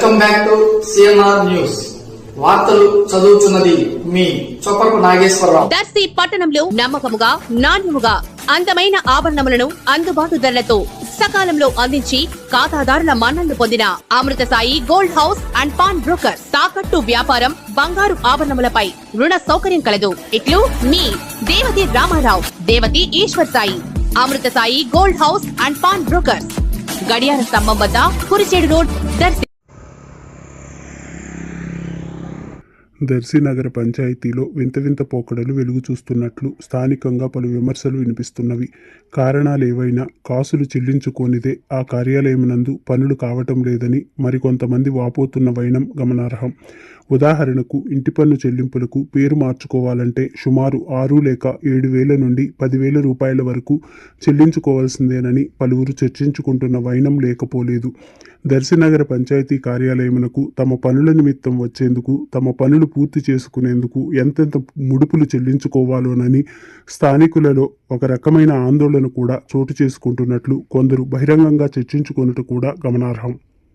Welcome back to CNR news. వార్తలు చదువుతున్నది మీ చొప్పరపు నాగేశ్వరరావు. దర్శి పట్టణంలో నమ్మకముగా, నాణ్యముగా అందమైన ఆభరణములను అందుబాటు ధరలతో సకాలంలో అందించి ఖాతాదారుల మన్ననలు పొందిన Amrutha Sai gold house and pawn broker. తాకట్టు వ్యాపారం, బంగారు ఆభరణములపై రుణ సౌకర్యం కలదు. ఇట్లు మీ Devathi Ramarao, Devathi Eshwar Sai. Amrutha Sai gold house and pawn broker, గడియార స్తంభం వద్ద, కురిచేడు రోడ్, దర్శి. దర్శి నగర పంచాయతీలో వింత వింత పోకడలు వెలుగు చూస్తున్నట్లు స్థానికంగా పలు విమర్శలు వినిపిస్తున్నవి. కారణాలేవైనా కాసులు చెల్లించుకోనిదే ఆ కార్యాలయమునందు పనులు కావటం లేదని మరికొంతమంది వాపోతున్న వైనం గమనార్హం. ఉదాహరణకు ఇంటి పన్ను చెల్లింపులకు పేరు మార్చుకోవాలంటే సుమారు 6 లేక 7,000 నుండి 10,000 రూపాయల వరకు చెల్లించుకోవాల్సిందేనని పలువురు చర్చించుకుంటున్న వైనం లేకపోలేదు. దర్శి నగర పంచాయతీ కార్యాలయమునకు తమ పనుల నిమిత్తం వచ్చేందుకు, తమ పనులు పూర్తి చేసుకునేందుకు ఎంతెంత ముడుపులు చెల్లించుకోవాలోనని స్థానికులలో ఒక రకమైన ఆందోళన కూడా చోటు చేసుకుంటున్నట్లు కొందరు బహిరంగంగా చర్చించుకున్నట్టు కూడా గమనార్హం.